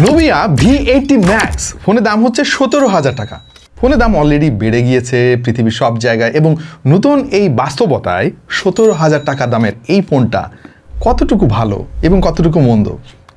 Nubia V80 Max ফোনের দাম হচ্ছে 17,000 টাকা। ফোনের দাম অলরেডি বেড়ে গিয়েছে পৃথিবীর সব জায়গায় এবং নতুন এই বাস্তবতায় 17,000 টাকা দামের এই ফোনটা কতটুকু ভালো এবং কতটুকু মন্দ,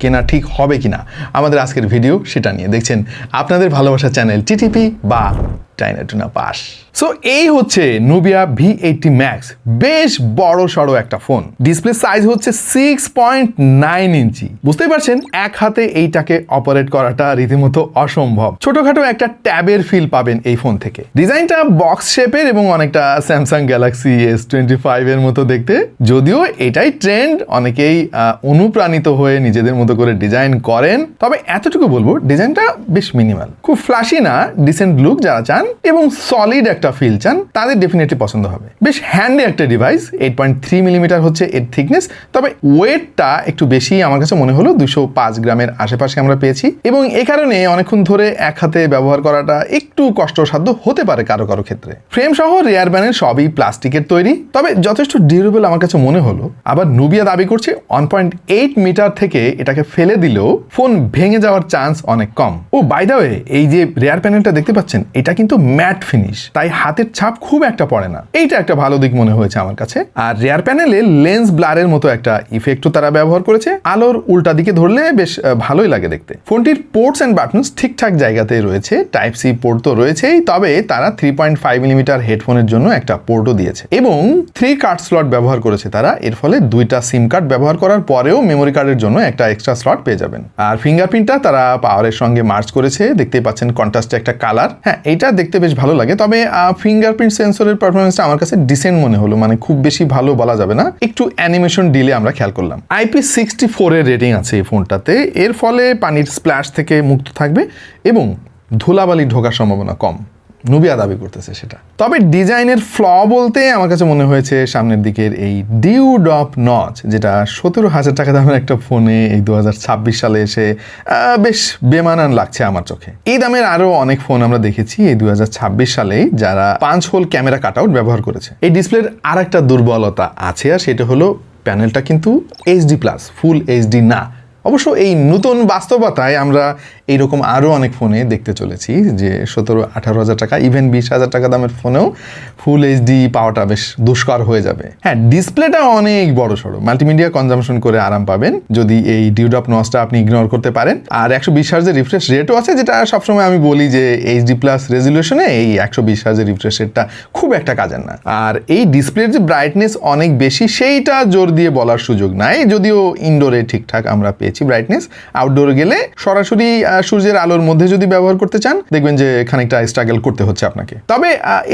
কেনা ঠিক হবে কিনা, আমাদের আজকের ভিডিও সেটা নিয়ে দেখছেন আপনাদের ভালোবাসার চ্যানেল টিটিপি বা চায়না টুনা পাস। সো এই হচ্ছে Nubia V80 Max, বেশ বড় সড়ো একটা ফোন। ডিসপ্লে সাইজ হচ্ছে 6.9 ইঞ্চি। বুঝতেই পারছেন এক হাতে এইটাকে অপারেট করাটা রীতিমতো অসম্ভব। ছোটখাটো একটা ট্যাবের ফিল পাবেন এই ফোন থেকে। ডিজাইনটা বক্স শেপের এবং অনেকটা স্যামসাং গ্যালাক্সি S25 এর মতো দেখতে, যদিও এটাই ট্রেন্ড, অনেকেই অনুপ্রাণিত হয়ে নিজেদের মতো করে ডিজাইন করেন। তবে এতটুকু বলবো, ডিজাইনটা বেশ মিনিমাল, খুব ফ্ল্যাশি না, ডিসেন্ট লুক যারা চান এবং সলিড একটা ফিল চান তাদের ডেফিনেটলি পছন্দ হবে। বেশ হ্যান্ডি একটা ডিভাইস, 8.3 মিলিমিটার হচ্ছে এর থিকনেস। তবে ওয়েটটা একটু বেশি আমার কাছে মনে হলো, 205 গ্রামের আশেপাশে আমরা পেয়েছি এবং এ কারণে অনেকক্ষণ ধরে এক হাতে ব্যবহার করাটা একটু কষ্টসাধ্য হতে পারে কারো কারো ক্ষেত্রে। ফ্রেম সহ রিয়ার প্যানেল সবই প্লাস্টিকের তৈরি, তবে যথেষ্ট ডিউরেবল আমার কাছে মনে হলো। আবার Nubia দাবি করছে 1.8 মিটার থেকে এটাকে ফেলে দিলেও ফোন ভেঙে যাওয়ার চান্স অনেক কম। ও বাই দ্য ওয়ে, এই যে রিয়ার প্যানেলটা দেখতে পাচ্ছেন, এটা কিন্তু ম্যাট ফিনিশ, তাই হাতের ছাপ খুব একটা পড়ে না। এইটা একটা ভালো দিক মনে হয়েছে আমার কাছে। আর রিয়ার প্যানেলে লেন্স ব্লারের মতো একটা ইফেক্টও তারা ব্যবহার করেছে, আলোর উল্টা দিকে ধরলে বেশ ভালোই লাগে দেখতে। ফোনটির পোর্টস এন্ড বাটনস ঠিকঠাক জায়গাতে রয়েছে, টাইপ সি পোর্ট তো রয়েছেই, তবে তারা 3.5 মিলিমিটার হেডফোনের জন্য একটা পোর্টও দিয়েছে এবং 3 কার্ড স্লট ব্যবহার করেছে তারা। এর ফলে 2টা সিম কার্ড ব্যবহার করার পরেও মেমোরি কার্ডের জন্য একটা এক্সট্রা স্লট পেয়ে যাবেন। আর ফিঙ্গারপ্রিন্টটা তারা পাওয়ারের সঙ্গে মার্জ করেছে, দেখতেই পাচ্ছেন কন্ট্রাস্টে একটা কালার। হ্যাঁ, এটা দেখতে বেশ ভালো লাগে, তবে ফিঙ্গারপ্রিন্ট সেন্সরের পারফরমেন্সটা আমার কাছে ডিসেন্ট মনে হলো, মানে খুব বেশি ভালো বলা যাবে না, একটু অ্যানিমেশন ডিলে আমরা খেয়াল করলাম। IP64 এর রেটিং আছে এই ফোনটাতে, এর ফলে পানির স্প্ল্যাশ থেকে মুক্ত থাকবে এবং ধুলাবালি ঢোকার সম্ভাবনা কম। Nubia দাবি করতেছে সেটা। তবে ডিজাইনের ফ্ল বলতে আমার কাছে মনে হয়েছে সামনের দিকের এই ডিউ ড্রপ নচ, যেটা 17,000 টাকা দামের একটা ফোনে এই 2026 সালে এসে বেশ বেমানান লাগছে আমার চোখে। এই দামের আরো অনেক ফোন আমরা দেখেছি এই 2026 সালে যারা 5 হোল ক্যামেরা কাটআউট ব্যবহার করেছে। এই ডিসপ্লের আর একটা দুর্বলতা আছে, আর সেটা হলো প্যানেলটা কিন্তু HD+, ফুল HD না। অবশ্য এই নতুন বাস্তবতায় আমরা এইরকম আরও অনেক ফোনে দেখতে চলেছি যে 17-18 টাকা, ইভেন 20,000 টাকা দামের ফোনেও ফুল HD পাওয়াটা বেশ দুষ্কর হয়ে যাবে। হ্যাঁ, ডিসপ্লেটা অনেক বড় সড়ো, মাল্টিমিডিয়া কনজামশন করে আরাম পাবেন যদি এই ডিউডপ নচটা আপনি ইগনোর করতে পারেন। আর 120 হার্জের রিফ্রেশ রেটও আছে, যেটা সবসময় আমি বলি যে HD+ রেজলিউশনে এই 120 হার্জের রিফ্রেশ রেটটা খুব একটা কাজের না। আর এই ডিসপ্লের যে ব্রাইটনেস অনেক বেশি, সেইটা জোর দিয়ে বলার সুযোগ নাই, যদিও ইনডোরে ঠিকঠাক আমরা পেয়েছি ব্রাইটনেস। আউটডোরে গেলে সরাসরি সূর্যের আলোর মধ্যে যদি ব্যবহার করতে চান, দেখবেন যে খানিকটা স্ট্রাগল করতে হচ্ছে আপনাকে। তবে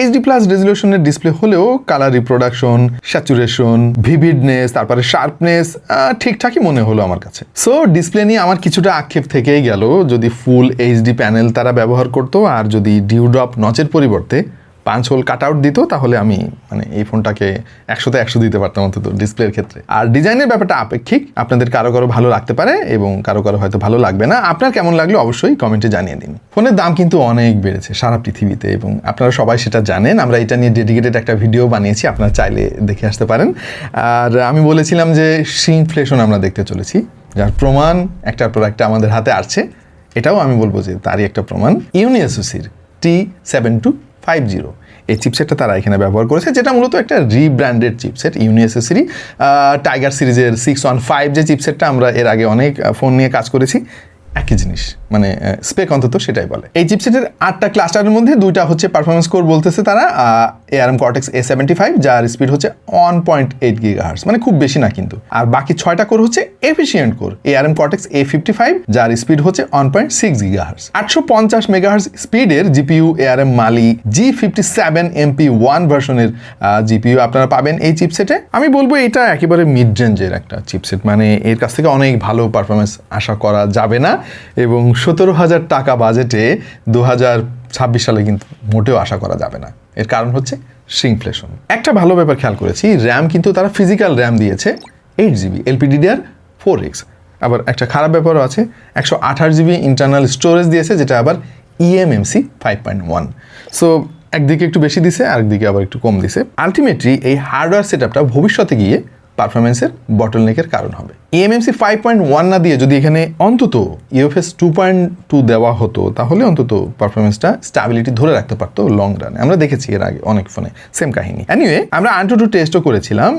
HD+ রেজলিউশনের ডিসপ্লে হলেও কালার রিপ্রোডাকশন, স্যাচুরেশন, ভিভিডনেস, তারপরে শার্পনেস ঠিকঠাকই মনে হলো আমার কাছে। সো ডিসপ্লে নিয়ে আমার কিছুটা আক্ষেপ থেকেই গেল। যদি ফুল HD প্যানেল তারা ব্যবহার করতো আর যদি ডিউড্রপ নচের পরিবর্তে 5 হোল কাটআউট দিত, তাহলে আমি এই ফোনটাকে 100তে 100 দিতে পারতাম অন্তত ডিসপ্লের ক্ষেত্রে। আর ডিজাইনের ব্যাপারটা আপেক্ষিক, আপনাদের কারো কারো ভালো লাগতে পারে এবং কারো কারো হয়তো ভালো লাগবে না। আপনার কেমন লাগলো অবশ্যই কমেন্টে জানিয়ে দিন। ফোনের দাম কিন্তু অনেক বেড়েছে সারা পৃথিবীতে এবং আপনারা সবাই সেটা জানেন। আমরা এটা নিয়ে ডেডিকেটেড একটা ভিডিও বানিয়েছি, আপনারা চাইলে দেখে আসতে পারেন। আর আমি বলেছিলাম যে শ্রিংফ্লেশন আমরা দেখতে চলেছি, যার প্রমাণ একটার পর একটা আমাদের হাতে আসছে। এটাও আমি বলবো যে তারই একটা প্রমাণ। ইউনিএসওসির T7250 এই চিপসেটটা তারা এখানে ব্যবহার করেছে, যেটা মূলত একটা রিব্র্যান্ডেড চিপসেট। ইউনিএসওসির টাইগার সিরিজের 615 যে চিপসেটটা আমরা এর আগে অনেক ফোন নিয়ে কাজ করেছি, একই জিনিস, স্পেক অন্তত সেটাই বলে। এই চিপসেটের 8টা ক্লাস্টারের মধ্যে 2টা হচ্ছে পারফরমেন্স কোর বলতেছে তারা, ARM Cortex A75, যার স্পিড হচ্ছে 1.8 GHz, খুব বেশি না কিন্তু। আর বাকি 6টা কোর হচ্ছে efficient core, ARM Cortex A55, যার স্পিড হচ্ছে 1.6 GHz। 850 MHz স্পিডের GPU ARM Mali G57 MP1 ভার্সনের GPU আপনারা পাবেন এই চিপসেটে। আমি বলবো এটা একেবারে মিড রেঞ্জের একটা চিপসেট, এর কাছ থেকে অনেক ভালো পারফরমেন্স আশা করা যাবে না এবং 17,000 টাকা বাজেটে 2026 সালে কিন্তু মোটেও আশা করা যাবে না। এর কারণ হচ্ছে শ্রিংফ্লেশন। একটা ভালো ব্যাপার খেয়াল করেছি, র্যাম কিন্তু তারা ফিজিক্যাল র্যাম দিয়েছে 8GB LPDDR4X। আবার একটা খারাপ ব্যাপারও আছে, 128 GB ইন্টারনাল স্টোরেজ দিয়েছে, যেটা আবার eMMC 5.1। সো একদিকে একটু বেশি দিছে, আরেকদিকে আবার একটু কম দিছে। আলটিমেটলি এই হার্ডওয়্যার সেটআপটা ভবিষ্যতে গিয়ে পারফরমেন্সের বটলনেকের কারণ হবে। eMMC 5.1 না দিয়ে যদি এখানে অন্তত UFS 2.2 দেওয়া হতো তাহলে অন্তত পারফরমেন্সটা স্টেবিলিটি ধরে রাখতে পারতো লং রানে। আমরা দেখেছি এর আগে অনেক ফোনে সেম কাহিনী। এনিওয়ে আমরা AnTuTu টেস্টও করেছিলাম,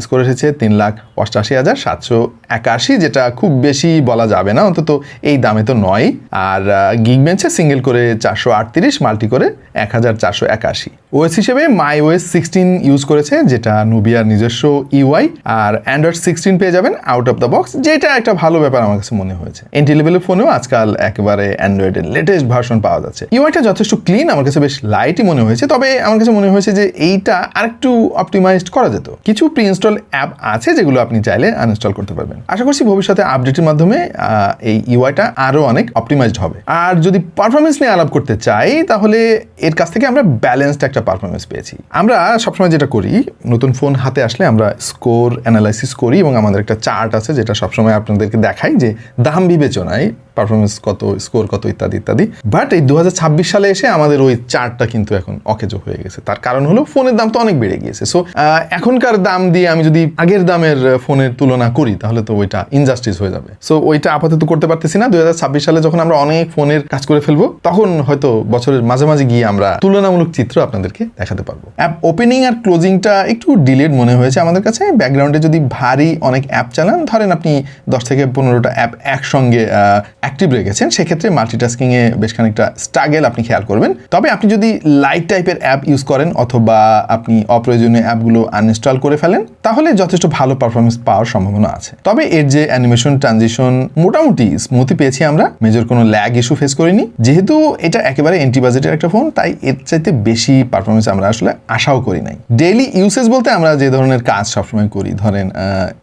স্কোর এসেছে 3,88,781, যেটা খুব বেশি বলা যাবে না, অন্তত এই দামে তো নয়। আর গিগবেঞ্চে সিঙ্গেল করে 438, মাল্টি করে 1,481। ওএস হিসেবে MyOS 16 ইউজ করেছে, যেটা নুবিয়ার নিজস্ব ইউআই, আর Android 16 পেয়ে যাবেন আউট অফ দ্য বক্স, যেটা একটা ভালো ব্যাপার আমার কাছে মনে হয়েছে। এন্ট্রি লেভেলের ফোনেও আজকাল একেবারে অ্যান্ড্রয়েডের লেটেস্ট ভার্সন পাওয়া যাচ্ছে। ইউআইটা যথেষ্ট ক্লিন, আমার কাছে বেশ লাইটই মনে হয়েছে, তবে আমার কাছে মনে হয়েছে যে এইটা আরেকটু অপটিমাইজড করা যেত। কিছু প্রি ইনস্টল অ্যাপ আছে যেগুলো আপনি চাইলে আনইনস্টল করতে পারবেন। আশা করছি ভবিষ্যতে আপডেটের মাধ্যমে এই ইউআইটা আরও অনেক অপটিমাইজড হবে। আর যদি পারফরমেন্স নিয়ে আলাপ করতে চাই তাহলে এর কাছ থেকে আমরা ব্যালেন্সড একটা পারফরমেন্স পেয়েছি। আমরা সবসময় যেটা করি, নতুন ফোন হাতে আসলে আমরা স্কোর অ্যানালাইসিস করি এবং আমাদের একটা চার্ট আছে যেটা সবসময় আপনাদেরকে দেখাই যে দাম বিবেচনায় পারফরমেন্স কত, স্কোর কত, ইত্যাদি ইত্যাদি। বাট এই 2026 সালে এসে আমাদের ওই চার্টটা কিন্তু এখন অকেজো হয়ে গেছে। তার কারণ হলো ফোনের দাম তো অনেক বেড়ে গিয়েছে। সো এখনকার দাম দিয়ে আমি যদি আগের দামের ফোনের তুলনা করি তাহলে তো ওইটা ইনজাস্টিস হয়ে যাবে। সো ওইটা আপাতত করতে পারতেছি না। 2026 সালে যখন আমরা অনেক ফোনের কাজ করে ফেলবো তখন হয়তো বছরের মাঝামাঝি গিয়ে আমরা তুলনামূলক চিত্র আপনাদেরকে দেখাতে পারবো। অ্যাপ ওপেনিং আর ক্লোজিংটা একটু ডিলেড মনে হয়েছে আমাদের কাছে। ব্যাকগ্রাউন্ডে যদি ভারী অনেক অ্যাপ চালান, ধরেন আপনি 10 থেকে 15টা অ্যাপ একসঙ্গে অ্যাক্টিভ রেখেছেন, সেক্ষেত্রে মাল্টিটাস্কিংয়ে বেশ খানিকটা স্ট্রাগল আপনি খেয়াল করবেন। তবে আপনি যদি লাইট টাইপের অ্যাপ ইউজ করেন অথবা আপনি অপ্রয়োজনীয় অ্যাপগুলো আনইনস্টল করে ফেলেন তাহলে যথেষ্ট ভালো পারফরমেন্স পাওয়ার সম্ভাবনা আছে। তবে এর যে অ্যানিমেশন ট্রানজিশন মোটামুটি স্মুথই পেয়েছি আমরা, মেজর কোনো ল্যাগ ইস্যু ফেস করিনি। যেহেতু এটা একেবারে এন্ট্রি বাজেটের একটা ফোন, তাই এর চাইতে বেশি পারফরমেন্স আমরা আসলে আশাও করি নাই। ডেইলি ইউসেজ বলতে আমরা যে ধরনের কাজ সবসময় করি, ধরেন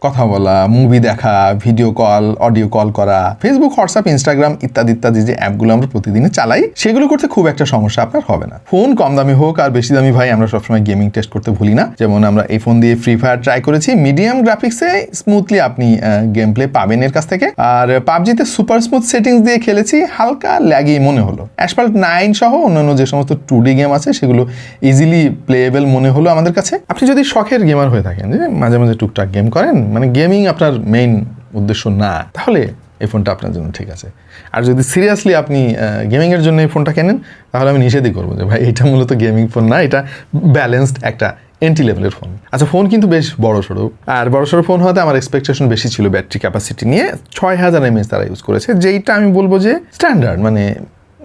কথা বলা, মুভি দেখা, ভিডিও কল, অডিও কল করা, ফেসবুক, হোয়াটসঅ্যাপ, ইনস্টাগ্রাম ইত্যাদি ইত্যাদি যে অ্যাপগুলো আমরা প্রতিদিনে চালাই, সেগুলো করতে খুব একটা সমস্যা আপনার হবে না। ফোন কম দামি হোক আর বেশি দামি ভাই, আমরা সবসময় গেমিং টেস্ট করতে ভুলি না। যেমন আমরা এই ফোন দিয়ে ফ্রি ফায়ার ট্রাই করেছি, মিডিয়াম গ্রাফিক্সে স্মুথলি আপনি গেম প্লে পাবেন এর কাছ থেকে। আর পাবজিতে সুপার স্মুথ সেটিংস দিয়ে খেলেছি, হালকা ল্যাগি মনে হলো। অ্যাসফল্ট 9 সহ অন্যান্য যে সমস্ত 2D গেম আছে সেগুলো ইজিলি প্লেয়েবল মনে হলো আমাদের কাছে। আপনি যদি শখের গেমার হয়ে থাকেন, যে মাঝে মাঝে টুকটাক গেম করেন, মানে গেমিং আপনার মেইন উদ্দেশ্য না, তাহলে এই ফোনটা আপনার জন্য ঠিক আছে। আর যদি সিরিয়াসলি আপনি গেমিংয়ের জন্য এই ফোনটা কেনেন তাহলে আমি নিষেধই করবো যে ভাই এটা মূলত গেমিং ফোন না, এটা ব্যালেন্সড একটা এন্ট্রি লেভেলের ফোন। আচ্ছা, ফোন কিন্তু বেশ বড়সড়, আর বড়সড় ফোন হওয়াতে আমার এক্সপেকটেশন বেশি ছিল ব্যাটারি ক্যাপাসিটি নিয়ে। 6000 mAh তারা ইউজ করেছে, যেইটা আমি বলবো যে স্ট্যান্ডার্ড, মানে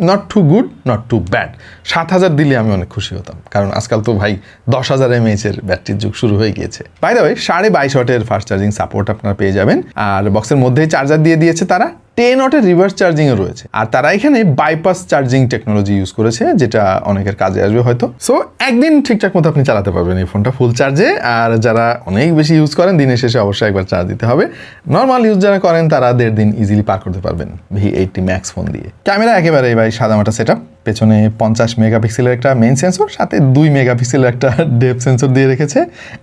not too good not too bad. 7000 দিলে আমি অনেক খুশি হতাম, কারণ আজকাল তো ভাই 10,000 mAh এর ব্যাটারির যুগ শুরু হয়ে গিয়েছে। বাই দ্য ওয়ে 22.5 ওয়াটের ফাস্ট চার্জিং সাপোর্ট আপনারা পেয়ে যাবেন, আর বক্সের মধ্যেই চার্জার দিয়ে দিয়েছে তারা। 10 ওয়াটের রিভার্স চার্জিংও রয়েছে, আর তারা এখানে বাইপাস চার্জিং টেকনোলজি ইউজ করেছে, যেটা অনেকের কাজে আসবে হয়তো। সো একদিন ঠিকঠাক মতো আপনি চালাতে পারবেন এই ফোনটা ফুল চার্জে। আর যারা অনেক বেশি ইউজ করেন, দিনের শেষে অবশ্যই একবার চার্জ দিতে হবে। নর্মাল ইউজ যারা করেন তারা 1.5 দিন ইজিলি পার করতে পারবেন V80 Max ফোন দিয়ে। ক্যামেরা একেবারে ভাই সাদামাটা সেটআপ, পেছনে 50 মেগাপিক্সেলের একটা মেইন সেন্সর, সাথে 2 মেগাপিক্সেলের একটা ডেপথ সেন্সর দিয়ে রেখেছে,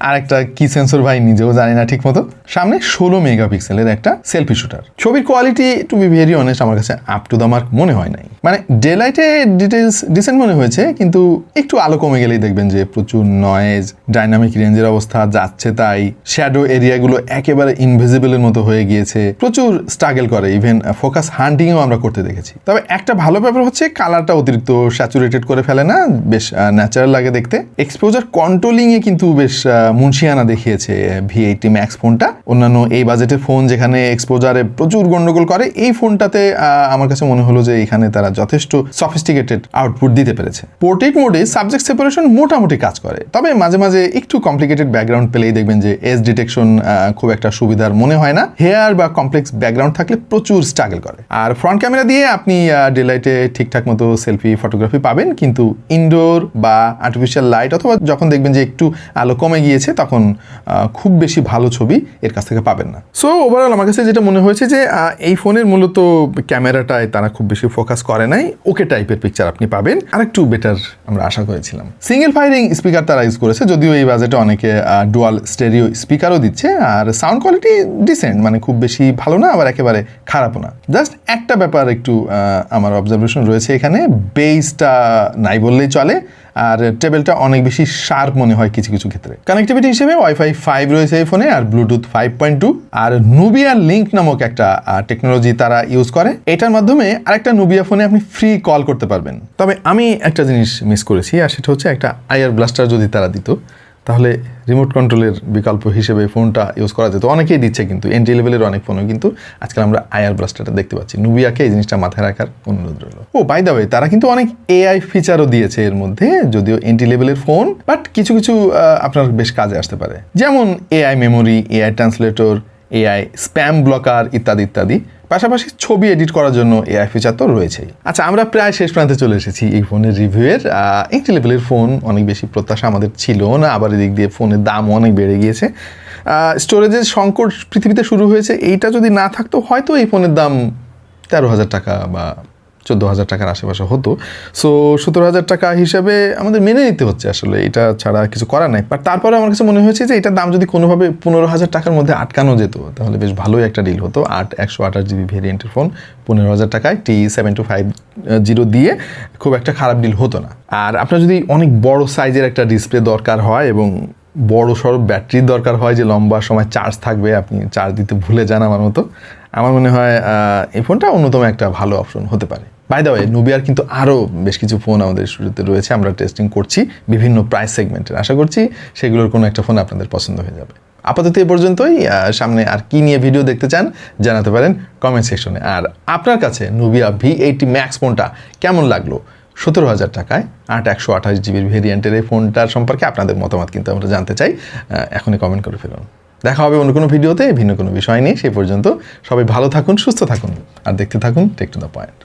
আর একটা কি সেন্সর ভাই নিজেও জানি না ঠিক মতো। সামনে 16 মেগাপিক্সেলের একটা সেলফি শুটার। ছবির quality to be very honest আমার কাছে আপ টু দ্য মার্ক মনে হয় নাই। মানে ডে লাইটে ডিটেলস ডিসেন্ট মনে হয়েছে, কিন্তু একটু আলো কমে গেলেই দেখবেন যে প্রচুর নয়েজ, ডাইনামিক রেঞ্জের অবস্থা যাচ্ছে তাই, শ্যাডো এরিয়াগুলো একেবারে ইনভিজিবলের মতো হয়ে গিয়েছে, প্রচুর স্ট্রাগল করে, ইভেন ফোকাস হান্টিংও আমরা করতে দেখেছি। তবে একটা ভালো ব্যাপার হচ্ছে কালারটা অতিরিক্ত স্যাচুরেটেড করে ফেলে না, বেশ ন্যাচারাল লাগে দেখতে। এক্সপোজার কন্ট্রোলিংয়ে কিন্তু বেশ মুন্সিয়ানা দেখিয়েছে V80 Max ফোনটা। অন্যান্য এই বাজেটের ফোন যেখানে এক্সপোজারে প্রচুর গন্ডগোল করে, এই ফোনটাতে আমার কাছে মনে হলো যে এখানে তারা যথেষ্ট সফিস্টিকেটেড আউটপুট দিতে পেরেছে। পোর্ট্রেট মোডে সাবজেক্ট সেপারেশন মোটামুটি কাজ করে, তবে মাঝে মাঝে একটু কমপ্লিকেটেড ব্যাকগ্রাউন্ড পেলেই দেখবেন যে এজ ডিটেকশন খুব একটা সুবিধার মনে হয় না। হেয়ার বা কমপ্লেক্স ব্যাকগ্রাউন্ড থাকলে প্রচুর স্ট্রাগল করে। আর ফ্রন্ট ক্যামেরা দিয়ে আপনি ডে লাইটে ঠিকঠাক মতো সেলফি ফটোগ্রাফি পাবেন, কিন্তু ইনডোর বা আর্টিফিশিয়াল লাইট অথবা যখন দেখবেন যে একটু আলো কমে গিয়েছে তখন খুব বেশি ভালো ছবি এর কাছ থেকে পাবেন না। সো ওভারঅল আমার কাছে যেটা মনে হয়েছে যে এই ফোনের মূলত ক্যামেরাটায় তারা খুব বেশি ফোকাস করে নাই, ওকে টাইপের পিকচার আপনি পাবেন, আর একটু বেটার আমরা আশা করেছিলাম। সিঙ্গেল ফায়ারিং স্পিকার তারা ইউজ করেছে, যদিও এই বাজেটে অনেকে ডুয়াল স্টেরিও স্পিকারও দিচ্ছে, আর সাউন্ড কোয়ালিটি ডিসেন্ট, মানে খুব বেশি ভালো না আবার একেবারে খারাপও না। জাস্ট একটা ব্যাপার একটু আমার অবজারভেশন রয়েছে এখানে, বেসটা নাই বললেই চলে। আর টেবিলটা অনেক বেশি শার্প মনে হয় কিছু কিছু ক্ষেত্রে। কানেক্টিভিটি হিসেবে ওয়াইফাই 5 রয়েছে এই ফোনে আর ব্লুটুথ 5.2 আর নুবিয়া লিঙ্ক নামক একটা টেকনোলজি তারা ইউজ করে। এটার মাধ্যমে আরেকটা নুবিয়া ফোনে আপনি ফ্রি কল করতে পারবেন। তবে আমি একটা জিনিস মিস করেছি, আর সেটা হচ্ছে একটা আইআর ব্লাস্টার যদি তারা দিত তাহলে রিমোট কন্ট্রোলের বিকল্প হিসেবে ফোনটা ইউজ করা যেত। অনেকেই দিচ্ছে, কিন্তু এন্ট্রি লেভেলের অনেক ফোনও কিন্তু আজকাল আমরা আইআর ব্লাস্টারটা দেখতে পাচ্ছি। নুবিয়াকে এই জিনিসটা মাথায় রাখার অনুরোধ রইল। ও বাই দ্য ওয়ে, তারা কিন্তু অনেক এআই ফিচারও দিয়েছে এর মধ্যে, যদিও এন্ট্রি লেভেলের ফোন, বাট কিছু কিছু আপনার বেশ কাজে আসতে পারে। যেমন AI memory, AI translator, AI spam blocker ইত্যাদি ইত্যাদি। পাশাপাশি ছবি এডিট করার জন্য এআই ফিচার তো রয়েছেই। আচ্ছা, আমরা প্রায় শেষ প্রান্তে চলে এসেছি এই ফোনের রিভিউয়ের। এন্ট্রি লেভেলের ফোন অনেক বেশি প্রত্যাশা আমাদের ছিল না, আবার এদিক দিয়ে ফোনের দাম অনেক বেড়ে গিয়েছে। স্টোরেজের সংকট পৃথিবীতে শুরু হয়েছে, এইটা যদি না থাকতো হয়তো এই ফোনের দাম 13,000 টাকা বা 14,000 টাকার আশেপাশে হতো। সো 17,000 টাকা হিসাবে আমাদের মেনে নিতে হচ্ছে, আসলে এটা ছাড়া কিছু করার নাই। বাট তারপরে আমার কাছে মনে হয়েছে যে এটার দাম যদি কোনোভাবে 15,000 টাকার মধ্যে আটকানো যেত তাহলে বেশ ভালোই একটা ডিল হতো। 128 জিবি ভেরিয়েন্টের ফোন 15,000 টাকায় T7250 দিয়ে খুব একটা খারাপ ডিল হতো না। আর আপনার যদি অনেক বড় সাইজের একটা ডিসপ্লে দরকার হয় এবং বড় সড়ো ব্যাটারির দরকার হয়, যে লম্বা সময় চার্জ থাকবে, আপনি চার্জ দিতে ভুলে যান আমার মতো, আমার মনে হয় এই ফোনটা অন্যতম একটা ভালো অপশন হতে পারে। বাই দ্য ওয়ে, নুবিয়ার কিন্তু আরও বেশ কিছু ফোন আমাদের শুরুতে রয়েছে, আমরা টেস্টিং করছি বিভিন্ন প্রাইস সেগমেন্টের। আশা করছি সেগুলোর কোনো একটা ফোন আপনাদের পছন্দ হয়ে যাবে। আপাতত এ পর্যন্তই। সামনে আর কি নিয়ে ভিডিও দেখতে চান জানাতে পারেন কমেন্ট সেকশনে। আর আপনার কাছে নুবিয়া V80 ম্যাক্স ফোনটা কেমন লাগলো? 17,000 টাকায় 128 জিবির ভেরিয়েন্টের এই ফোনটার সম্পর্কে আপনাদের মতামত কিন্তু আমরা জানতে চাই। এখনই কমেন্ট করে ফেলুন। দেখা হবে অন্য কোনো ভিডিওতে ভিন্ন কোনো বিষয় নিয়ে। সেই পর্যন্ত সবাই ভালো থাকুন, সুস্থ থাকুন আর দেখতে থাকুন টেক টু দ্য পয়েন্ট।